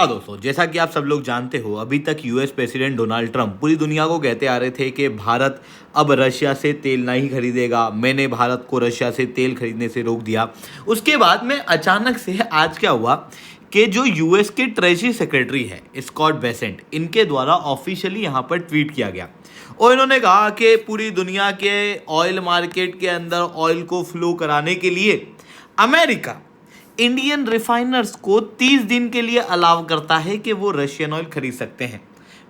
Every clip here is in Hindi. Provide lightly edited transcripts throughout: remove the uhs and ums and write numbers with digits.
हाँ दोस्तों, जैसा कि आप सब लोग जानते हो, अभी तक यूएस प्रेसिडेंट डोनाल्ड ट्रंप पूरी दुनिया को कहते आ रहे थे कि भारत अब रशिया से तेल नहीं खरीदेगा। मैंने भारत को रशिया से तेल खरीदने से रोक दिया। उसके बाद में अचानक से आज क्या हुआ कि जो यूएस के ट्रेजरी सेक्रेटरी है स्कॉट बेसेंट, इनके द्वारा ऑफिशियली यहाँ पर ट्वीट किया गया और इन्होंने कहा कि पूरी दुनिया के ऑयल मार्केट के अंदर ऑयल को फ्लो कराने के लिए अमेरिका इंडियन रिफाइनर्स को 30 दिन के लिए अलाउ करता है कि वो रशियन ऑयल खरीद सकते हैं।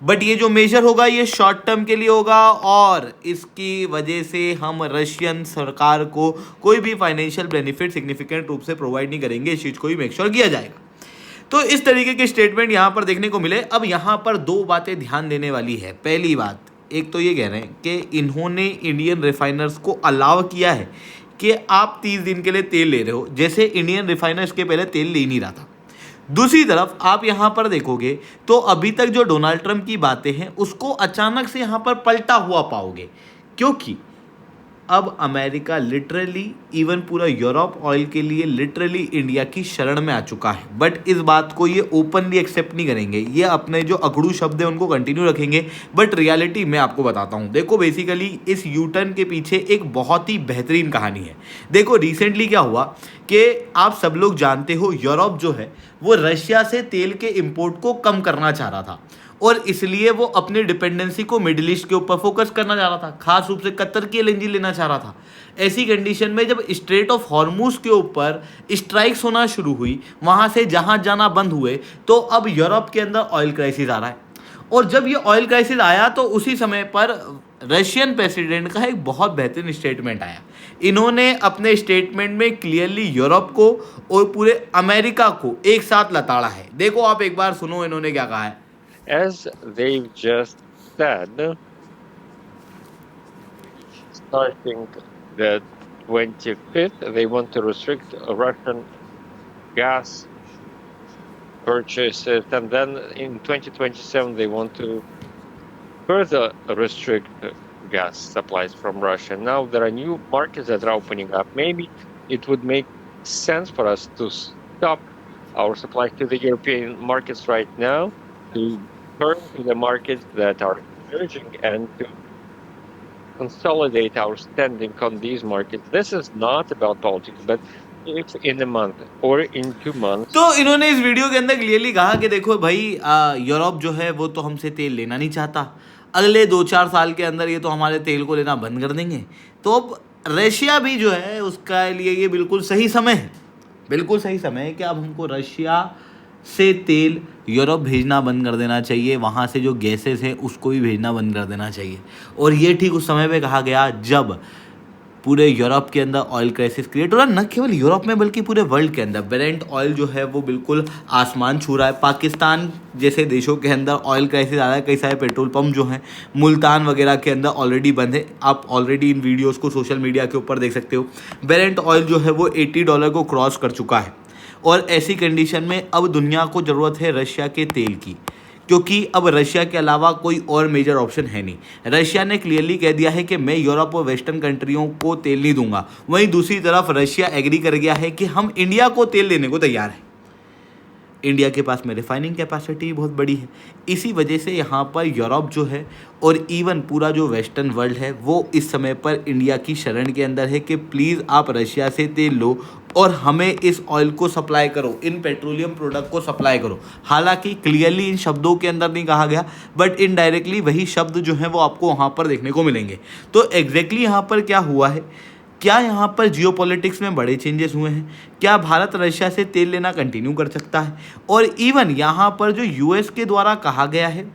बट ये जो मेजर होगा ये शॉर्ट टर्म के लिए होगा और इसकी वजह से हम रशियन सरकार को कोई भी फाइनेंशियल बेनिफिट सिग्निफिकेंट रूप से प्रोवाइड नहीं करेंगे। इस चीज़ को भी मेक श्योर किया जाएगा। तो इस तरीके के स्टेटमेंट यहाँ पर देखने को मिले। अब यहाँ पर दो बातें ध्यान देने वाली है। पहली बात, एक तो ये कह रहे हैं कि इन्होंने इंडियन रिफाइनर्स को अलाउ किया है कि आप 30 दिन के लिए तेल ले रहे हो, जैसे इंडियन रिफाइनर्स के पहले तेल ले नहीं रहा था। दूसरी तरफ आप यहाँ पर देखोगे तो अभी तक जो डोनाल्ड ट्रंप की बातें हैं उसको अचानक से यहाँ पर पलटा हुआ पाओगे, क्योंकि अब अमेरिका लिटरली इवन पूरा यूरोप ऑयल के लिए लिटरली इंडिया की शरण में आ चुका है। बट इस बात को ये ओपनली एक्सेप्ट नहीं करेंगे, ये अपने जो अकड़ू शब्द है उनको कंटिन्यू रखेंगे। बट रियलिटी मैं आपको बताता हूँ। देखो, बेसिकली इस यू टर्न के पीछे एक बहुत ही बेहतरीन कहानी है। देखो, रिसेंटली क्या हुआ कि आप सब लोग जानते हो यूरोप जो है वो रशिया से तेल के इम्पोर्ट को कम करना चाह रहा था और इसलिए वो अपनी डिपेंडेंसी को मिडिल ईस्ट के ऊपर फोकस करना चाह रहा था, खास रूप से कतर की एलएनजी लेना चाह रहा था। ऐसी कंडीशन में जब स्ट्रेट ऑफ हॉर्मूज के ऊपर स्ट्राइक्स होना शुरू हुई, वहाँ से जहाज जाना बंद हुए, तो अब यूरोप के अंदर ऑयल क्राइसिस आ रहा है। और जब ये ऑयल क्राइसिस आया तो उसी समय पर रशियन प्रेसिडेंट का एक बहुत बेहतरीन स्टेटमेंट आया। इन्होंने अपने स्टेटमेंट में क्लियरली यूरोप को और पूरे अमेरिका को एक साथ लताड़ा है। देखो, आप एक बार सुनो इन्होंने क्या कहा है। As they've just said, starting the 25th, they want to restrict Russian gas purchases, and then in 2027 they want to further restrict gas supplies from Russia. Now there are new markets that are opening up. Maybe it would make sense for us to stop our supply to the European markets right now, to turn to the markets that are emerging and to consolidate our standing on these markets. This is not about politics, but if in a month or in 2 months. तो इन्होंने इस वीडियो के अंदर क्लियरली कहा कि देखो भाई, यूरोप जो है वो तो हमसे तेल लेना नहीं चाहता। अगले 2-4 साल के अंदर ये तो हमारे तेल को लेना बंद कर देंगे। तो अब रशिया भी जो है उसका लिए ये बिल्कुल सही समय है, बिल्कुल सही समय है कि अब हमको रशिया से तेल यूरोप भेजना बंद कर देना चाहिए। वहाँ से जो गैसेस हैं उसको भी भेजना बंद कर देना चाहिए। और ये ठीक उस समय पे कहा गया जब पूरे यूरोप के अंदर ऑयल क्राइसिस क्रिएट हो रहा है। न केवल यूरोप में बल्कि पूरे वर्ल्ड के अंदर ब्रेंट ऑयल जो है वो बिल्कुल आसमान छू रहा है। पाकिस्तान जैसे देशों के अंदर ऑयल क्राइसिस आ रहा है। कई सारे पेट्रोल पंप जो हैं मुल्तान वगैरह के अंदर ऑलरेडी बंद है। आप ऑलरेडी इन वीडियोस को सोशल मीडिया के ऊपर देख सकते हो। ब्रेंट ऑयल जो है वो $80 को क्रॉस कर चुका है। और ऐसी कंडीशन में अब दुनिया को ज़रूरत है रशिया के तेल की, क्योंकि अब रशिया के अलावा कोई और मेजर ऑप्शन है नहीं। रशिया ने क्लियरली कह दिया है कि मैं यूरोप और वेस्टर्न कंट्रियों को तेल नहीं दूंगा। वहीं दूसरी तरफ रशिया एग्री कर गया है कि हम इंडिया को तेल देने को तैयार हैं। इंडिया के पास में रिफाइनिंग कैपेसिटी बहुत बड़ी है। इसी वजह से यहाँ पर यूरोप जो है और इवन पूरा जो वेस्टर्न वर्ल्ड है वो इस समय पर इंडिया की शरण के अंदर है कि प्लीज़ आप रशिया से तेल लो और हमें इस ऑयल को सप्लाई करो, इन पेट्रोलियम प्रोडक्ट को सप्लाई करो। हालांकि क्लियरली इन शब्दों के अंदर नहीं कहा गया, बट इनडायरेक्टली वही शब्द जो हैं वो आपको वहाँ पर देखने को मिलेंगे। तो एग्जैक्टली यहाँ पर क्या हुआ है, क्या यहाँ पर जियोपॉलिटिक्स में बड़े चेंजेस हुए हैं? क्या भारत रशिया से तेल लेना कंटिन्यू कर सकता है? और इवन यहाँ पर जो यूएस के द्वारा कहा गया है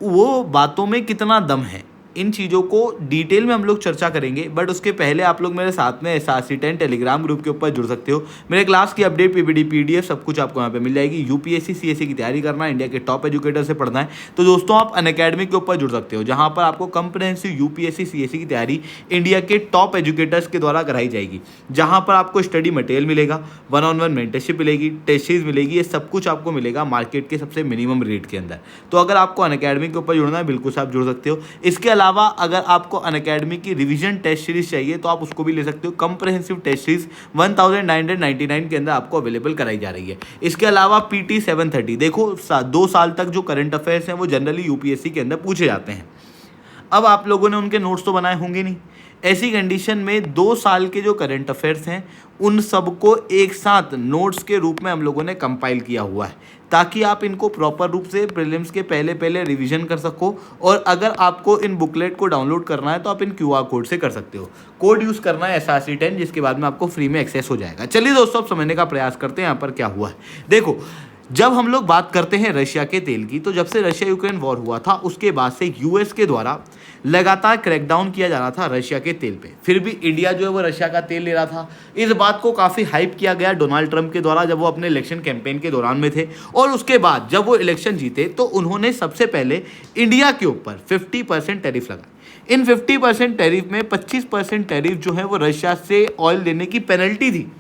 वो बातों में कितना दम है? इन चीज़ों को डिटेल में हम लोग चर्चा करेंगे। बट उसके पहले आप लोग मेरे साथ में SRC10 टेलीग्राम ग्रुप के ऊपर जुड़ सकते हो। मेरे क्लास की अपडेट PPT PDF सब कुछ आपको यहाँ पे मिल जाएगी। UPSC CSE की तैयारी करना है, इंडिया के टॉप एजुकेटर से पढ़ना है, तो दोस्तों आप अनअकैडमी के ऊपर जुड़ सकते हो, जहाँ पर आपको कंप्रिहेंसिव UPSC CSE की तैयारी इंडिया के टॉप एजुकेटर्स के द्वारा कराई जाएगी, जहाँ पर आपको स्टडी मटेरियल मिलेगा, 1-on-1 मेंटरशिप मिलेगी, टेस्ट सीरीज मिलेगी। ये सब कुछ आपको मिलेगा मार्केट के सबसे मिनिमम रेट के अंदर। तो अगर आपको अनअकैडमी के ऊपर जुड़ना है बिल्कुल से आप जुड़ सकते हो। इसके अलावा अगर आपको अनअकैडमी की रिवीजन टेस्ट सीरीज चाहिए तो आप उसको भी ले सकते हो। कंप्रहेंसिव टेस्ट सीरीज 1999 के अंदर आपको अवेलेबल कराई जा रही है। इसके अलावा PT 730 देखो 2 साल तक जो करंट अफेयर्स हैं वो जनरली UPSC के अंदर पूछे जाते हैं। अब आप लोगों ने उनके नोट्स तो बनाए होंगे नहीं, ऐसी कंडीशन में 2 साल के जो करंट अफेयर्स हैं उन सबको एक साथ नोट्स के रूप में हम लोगों ने कंपाइल किया हुआ है, ताकि आप इनको प्रॉपर रूप से प्रीलिम्स के पहले रिवीजन कर सको। और अगर आपको इन बुकलेट को डाउनलोड करना है तो आप इन QR कोड से कर सकते हो। कोड यूज़ करना है SRC10, जिसके बाद में आपको फ्री में एक्सेस हो जाएगा। चलिए दोस्तों, अब समझने का प्रयास करते हैं यहाँ पर क्या हुआ है। देखो, जब हम लोग बात करते हैं रशिया के तेल की, तो जब से रशिया यूक्रेन वॉर हुआ था उसके बाद से US के द्वारा लगातार क्रैकडाउन किया जा रहा था रशिया के तेल पे। फिर भी इंडिया जो है वो रशिया का तेल ले रहा था। इस बात को काफ़ी हाइप किया गया डोनाल्ड ट्रंप के द्वारा जब वो अपने इलेक्शन कैंपेन के दौरान में थे। और उसके बाद जब वो इलेक्शन जीते तो उन्होंने सबसे पहले इंडिया के ऊपर 50% टैरिफ लगाए। इन 50% टैरिफ में 25% टैरिफ जो है वो रशिया से ऑयल लेने की पेनल्टी थी।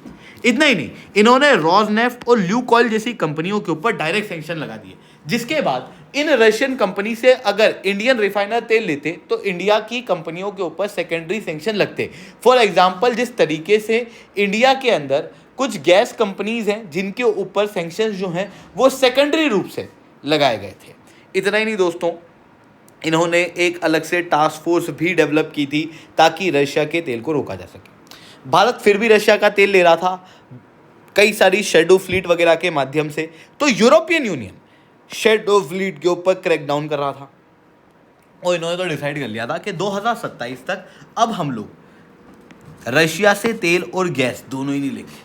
इतना ही नहीं, इन्होंने रोजनेफ्ट और ल्यूकॉइल जैसी कंपनियों के ऊपर डायरेक्ट सैंक्शन लगा दिए, जिसके बाद इन रशियन कंपनी से अगर इंडियन रिफाइनर तेल लेते तो इंडिया की कंपनियों के ऊपर सेकेंडरी सैंक्शन लगते। फॉर एग्जांपल, जिस तरीके से इंडिया के अंदर कुछ गैस कंपनीज हैं जिनके ऊपर सैंक्शन जो हैं वो सेकेंडरी रूप से लगाए गए थे। इतना ही नहीं दोस्तों, इन्होंने एक अलग से टास्क फोर्स भी डेवलप की थी ताकि रशिया के तेल को रोका जा सके। भारत फिर भी रशिया का तेल ले रहा था कई सारी शेडो फ्लीट वगैरह के माध्यम से। तो यूरोपियन यूनियन शेडो फ्लीट के ऊपर क्रैकडाउन कर रहा था और इन्होंने तो डिसाइड कर लिया था कि 2027 तक अब हम लोग रशिया से तेल और गैस दोनों ही नहीं लेंगे।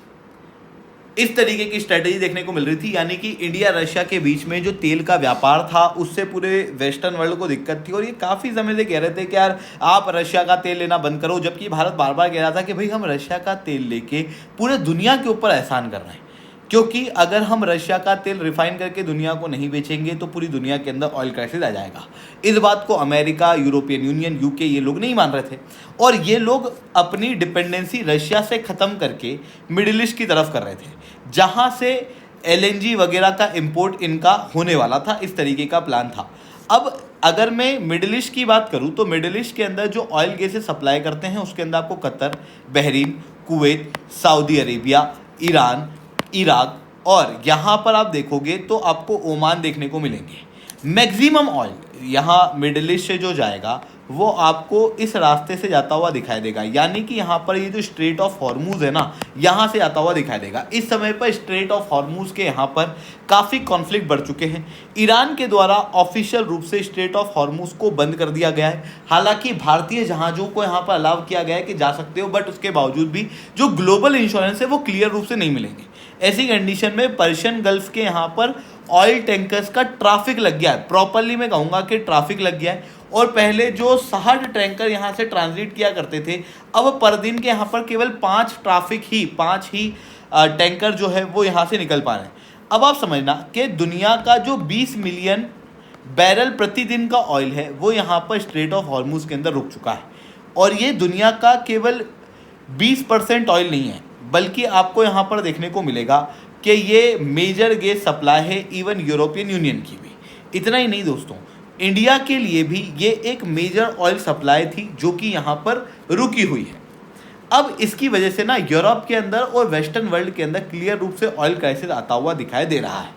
इस तरीके की स्ट्रेटेजी देखने को मिल रही थी, यानी कि इंडिया रशिया के बीच में जो तेल का व्यापार था उससे पूरे वेस्टर्न वर्ल्ड को दिक्कत थी। और ये काफ़ी समय से कह रहे थे कि यार आप रशिया का तेल लेना बंद करो, जबकि भारत बार बार कह रहा था कि भाई हम रशिया का तेल लेके पूरे दुनिया के ऊपर एहसान कर रहे हैं, क्योंकि अगर हम रशिया का तेल रिफाइन करके दुनिया को नहीं बेचेंगे तो पूरी दुनिया के अंदर ऑयल क्राइसिस आ जाएगा। इस बात को अमेरिका, यूरोपियन यूनियन, UK ये लोग नहीं मान रहे थे और ये लोग अपनी डिपेंडेंसी रशिया से ख़त्म करके मिडिल ईस्ट की तरफ कर रहे थे, जहाँ से LNG वगैरह का इम्पोर्ट इनका होने वाला था। इस तरीके का प्लान था। अब अगर मैं मिडिल ईस्ट की बात करूँ तो मिडिल ईस्ट के अंदर जो ऑयल गैसेस सप्लाई करते हैं उसके अंदर आपको Qatar, Bahrain, Kuwait, Saudi Arabia, Iran, Iraq और यहाँ पर आप देखोगे तो आपको ओमान देखने को मिलेंगे। मैक्सिमम ऑयल यहाँ मिडिल ईस्ट से जो जाएगा वो आपको इस रास्ते से जाता हुआ दिखाई देगा, यानी कि यहाँ पर ये जो स्ट्रेट ऑफ हॉर्मूज है ना, यहाँ से आता हुआ दिखाई देगा। इस समय पर स्ट्रेट ऑफ हॉर्मूज के यहाँ पर काफ़ी कॉन्फ्लिक्ट बढ़ चुके हैं। ईरान के द्वारा ऑफिशियल रूप से स्ट्रेट ऑफ हॉर्मूज को बंद कर दिया गया है। हालांकि भारतीय जहाज़ों को यहाँ पर अलाउ किया गया है कि जा सकते हो, बट उसके बावजूद भी जो ग्लोबल इंश्योरेंस है वो क्लियर रूप से नहीं मिलेंगे। ऐसी कंडीशन में पर्शियन गल्फ के यहाँ पर ऑयल टैंकर्स का ट्रैफिक लग गया है। प्रॉपरली मैं कहूँगा कि ट्रैफिक लग गया है। और पहले जो 60 टैंकर यहाँ से ट्रांजिट किया करते थे, अब पर दिन के यहाँ पर केवल 5 ही टैंकर जो है वो यहाँ से निकल पा रहे हैं। अब आप समझना कि दुनिया का जो 20 मिलियन बैरल प्रतिदिन का ऑयल है वो यहाँ पर स्ट्रेट ऑफ हॉर्मूज के अंदर रुक चुका है। और ये दुनिया का केवल 20% ऑयल नहीं है, बल्कि आपको यहाँ पर देखने को मिलेगा कि ये मेजर गैस सप्लाई है इवन यूरोपियन यूनियन की भी। इतना ही नहीं दोस्तों, इंडिया के लिए भी ये एक मेजर ऑयल सप्लाई थी जो कि यहाँ पर रुकी हुई है। अब इसकी वजह से ना यूरोप के अंदर और वेस्टर्न वर्ल्ड के अंदर क्लियर रूप से ऑयल क्राइसिस आता हुआ दिखाई दे रहा है।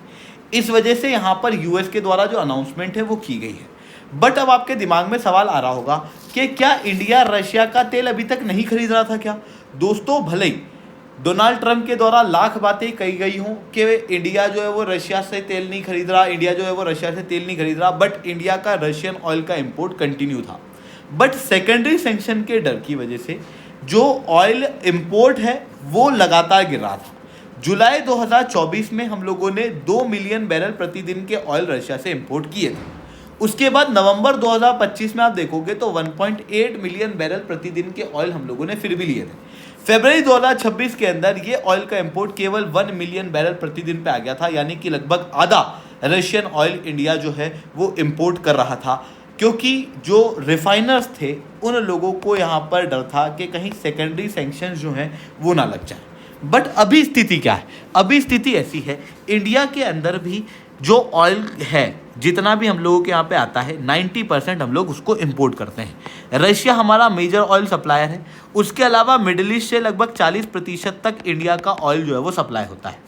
इस वजह से यहाँ पर US के द्वारा जो अनाउंसमेंट है वो की गई है। बट अब आपके दिमाग में सवाल आ रहा होगा कि क्या इंडिया रशिया का तेल अभी तक नहीं खरीद रहा था क्या? दोस्तों, भले ही डोनाल्ड ट्रंप के द्वारा लाख बातें कही गई हों कि इंडिया जो है वो रशिया से तेल नहीं खरीद रहा, इंडिया जो है वो रशिया से तेल नहीं खरीद रहा, बट इंडिया का रशियन ऑयल का इंपोर्ट कंटिन्यू था। बट सेकेंडरी सैंक्शन के डर की वजह से जो ऑयल इंपोर्ट है वो लगातार गिर रहा था। जुलाई 2024 में हम लोगों ने 2 मिलियन बैरल प्रतिदिन के ऑयल रशिया से इंपोर्ट किए थे। उसके बाद नवंबर 2025 में आप देखोगे तो 1.8 मिलियन बैरल प्रतिदिन के ऑयल हम लोगों ने फिर भी लिए थे। फरवरी 2026 के अंदर ये ऑयल का इंपोर्ट केवल 1 मिलियन बैरल प्रतिदिन पे आ गया था, यानी कि लगभग आधा रशियन ऑयल इंडिया जो है वो इंपोर्ट कर रहा था, क्योंकि जो रिफाइनर्स थे उन लोगों को यहाँ पर डर था कि कहीं सेकेंडरी सैंक्शंस जो हैं वो ना लग जाए। बट अभी स्थिति क्या है? अभी स्थिति ऐसी है, इंडिया के अंदर भी जो ऑयल है जितना भी हम लोगों के यहाँ पे आता है 90% हम लोग उसको इंपोर्ट करते हैं। रशिया हमारा मेजर ऑयल सप्लायर है। उसके अलावा मिडिल ईस्ट से लगभग 40% तक इंडिया का ऑयल जो है वो सप्लाई होता है।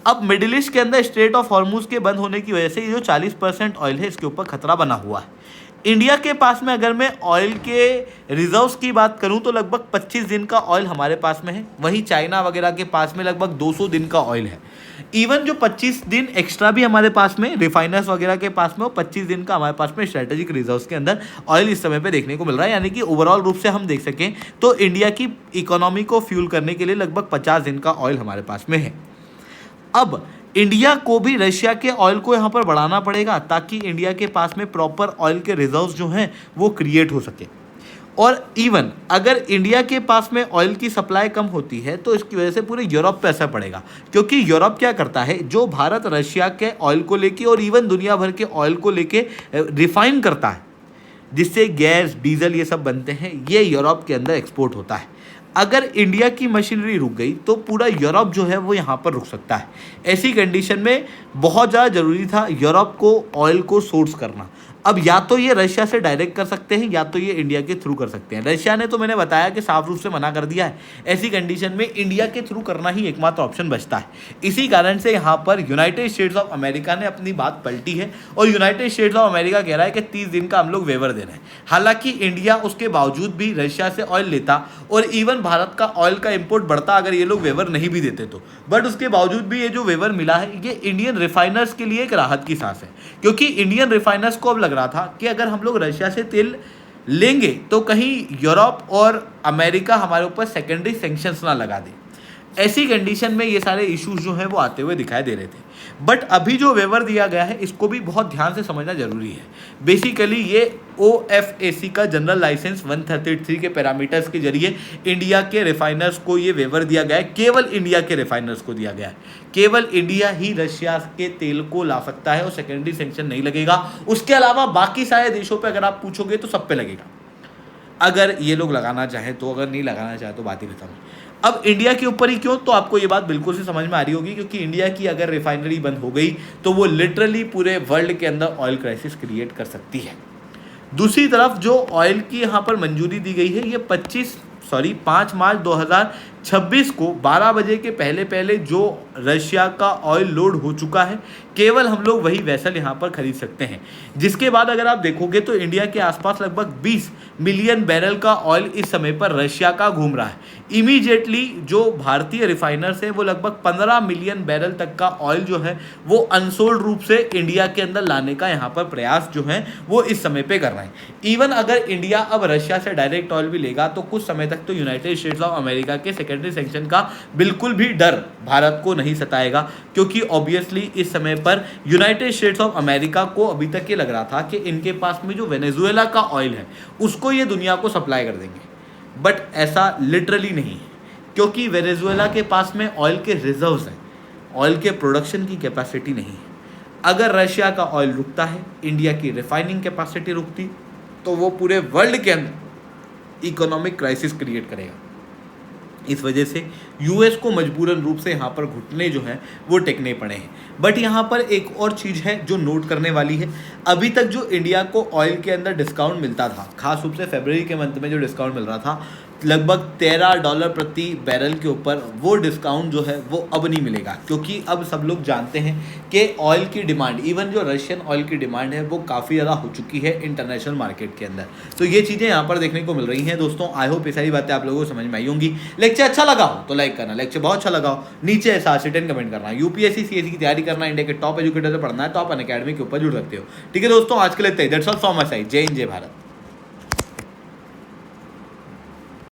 अब मिडिल ईस्ट के अंदर स्ट्रेट ऑफ हॉर्मूज के बंद होने की वजह से ये जो 40% ऑयल है इसके ऊपर खतरा बना हुआ है। इंडिया के पास में अगर मैं ऑयल के रिजर्व्स की बात करूं तो लगभग 25 दिन का ऑयल हमारे पास में है। वहीं चाइना वगैरह के पास में लगभग 200 दिन का ऑयल है। इवन जो 25 दिन एक्स्ट्रा भी हमारे पास में रिफाइनर्स वगैरह के पास में, वो 25 दिन का हमारे पास में स्ट्रेटेजिक रिजर्व्स के अंदर ऑयल इस समय पे देखने को मिल रहा है। यानी कि ओवरऑल रूप से हम देख सकें तो इंडिया की इकोनॉमी को फ्यूल करने के लिए लगभग 50 दिन का ऑयल हमारे पास में है। अब इंडिया को भी रशिया के ऑयल को यहाँ पर बढ़ाना पड़ेगा ताकि इंडिया के पास में प्रॉपर ऑयल के रिजर्व्स जो हैं वो क्रिएट हो सके। और इवन अगर इंडिया के पास में ऑयल की सप्लाई कम होती है तो इसकी वजह से पूरे यूरोप पे असर पड़ेगा, क्योंकि यूरोप क्या करता है, जो भारत रशिया के ऑयल को लेके और इवन दुनिया भर के ऑयल को लेके रिफाइन करता है, जिससे गैस डीजल ये सब बनते हैं, ये यूरोप के अंदर एक्सपोर्ट होता है। अगर इंडिया की मशीनरी रुक गई तो पूरा यूरोप जो है वो यहाँ पर रुक सकता है। ऐसी कंडीशन में बहुत ज़्यादा ज़रूरी था यूरोप को ऑयल को सोर्स करना। अब या तो ये रशिया से डायरेक्ट कर सकते हैं या तो ये इंडिया के थ्रू कर सकते हैं। रशिया ने तो मैंने बताया कि साफ रूप से मना कर दिया है। ऐसी कंडीशन में इंडिया के थ्रू करना ही एकमात्र ऑप्शन बचता है। इसी कारण से यहाँ पर यूनाइटेड स्टेट्स ऑफ अमेरिका ने अपनी बात पलटी है और यूनाइटेड स्टेट्स ऑफ अमेरिका कह रहा है कि 30 दिन का हम लोग वेवर दे रहे हैं। हालांकि इंडिया उसके बावजूद भी रशिया से ऑयल लेता और इवन भारत का ऑयल का इंपोर्ट बढ़ता अगर ये लोग वेवर नहीं भी देते तो। बट उसके बावजूद भी ये जो वेवर मिला है ये इंडियन रिफाइनर्स के लिए एक राहत की सांस है, क्योंकि इंडियन रिफाइनर्स को अब लग रहा था कि अगर हम लोग रशिया से तेल लेंगे तो कहीं यूरोप और अमेरिका हमारे ऊपर सेकेंडरी सैंक्शंस ना लगा दे। ऐसी कंडीशन में ये सारे इश्यूज जो हैं वो आते हुए दिखाई दे रहे थे। बट अभी जो वेवर दिया गया है इसको भी बहुत ध्यान से समझना जरूरी है। बेसिकली ये OFAC का जनरल लाइसेंस 133 के पैरामीटर्स के जरिए इंडिया के रिफाइनर्स को ये वेवर दिया गया है। केवल इंडिया के रिफाइनर्स को दिया गया है। केवल इंडिया ही रशिया के तेल को ला सकता है और सेकेंडरी सैंक्शन नहीं लगेगा। उसके अलावा बाकी सारे देशों पर अगर आप पूछोगे तो सब पे लगेगा, अगर ये लोग लगाना चाहें तो। अगर नहीं लगाना चाहे तो बात ही खत्म है। अब इंडिया के ऊपर ही क्यों, तो आपको ये बात बिल्कुल से समझ में आ रही होगी, क्योंकि इंडिया की अगर रिफाइनरी बंद हो गई तो वो लिटरली पूरे वर्ल्ड के अंदर ऑयल क्राइसिस क्रिएट कर सकती है। दूसरी तरफ जो ऑयल की यहाँ पर मंजूरी दी गई है ये 5 मार्च 2026 को 12 बजे के पहले जो रशिया का ऑयल लोड हो चुका है केवल हम लोग वही वेसल यहाँ पर खरीद सकते हैं। जिसके बाद अगर आप देखोगे तो इंडिया के आसपास लगभग 20 मिलियन बैरल का ऑयल इस समय पर रशिया का घूम रहा है। इमीडिएटली जो भारतीय रिफाइनर्स हैं वो लगभग 15 मिलियन बैरल तक का ऑयल जो है वो अनसोल्ड रूप से इंडिया के अंदर लाने का यहाँ पर प्रयास जो है वो इस समय पे कर रहे हैं। इवन अगर इंडिया अब रशिया से डायरेक्ट ऑयल भी लेगा तो कुछ समय तक तो यूनाइटेड स्टेट्स ऑफ अमेरिका के सेकेंडरी सैंक्शन का बिल्कुल भी डर भारत को नहीं सताएगा, क्योंकि ऑब्वियसली इस समय पर यूनाइटेड स्टेट्स ऑफ अमेरिका को अभी तक ये लग रहा था कि इनके पास में जो वेनेजुएला का ऑयल है उसको ये दुनिया को सप्लाई कर देंगे। बट ऐसा लिटरली नहीं है, क्योंकि वेनेजुएला के पास में ऑयल के रिजर्व्स हैं, ऑयल के प्रोडक्शन की कैपेसिटी नहीं है। अगर रशिया का ऑयल रुकता है, इंडिया की रिफाइनिंग कैपेसिटी रुकती तो वो पूरे वर्ल्ड के अंदर इकोनॉमिक क्राइसिस क्रिएट करेगा। इस वजह से यूएस को मजबूरन रूप से यहाँ पर घुटने जो हैं वो टेकने पड़े हैं। बट यहाँ पर एक और चीज़ है जो नोट करने वाली है। अभी तक जो इंडिया को ऑयल के अंदर डिस्काउंट मिलता था, खास रूप से फरवरी के मंथ में जो डिस्काउंट मिल रहा था लगभग $13 प्रति बैरल के ऊपर, वो डिस्काउंट जो है वो अब नहीं मिलेगा, क्योंकि अब सब लोग जानते हैं कि ऑयल की डिमांड, इवन जो रशियन ऑयल की डिमांड है वो काफ़ी ज़्यादा हो चुकी है इंटरनेशनल मार्केट के अंदर। तो ये चीज़ें यहाँ पर देखने को मिल रही हैं दोस्तों। आई होप ये सारी बातें आप लोगों को समझ में आई होंगी। लेक्चर अच्छा लगा हो तो लाइक करना, लेक्चर बहुत अच्छा लगा हो नीचे 7 से 10 कमेंट करना। UPSC CSE की तैयारी करना, इंडिया के टॉप एजुकेटर से पढ़ना है तो आप अनअकैडमी के ऊपर जुड़ सकते हो। ठीक है दोस्तों, आज के लिए that's all from my side. जय हिंद, जय भारत।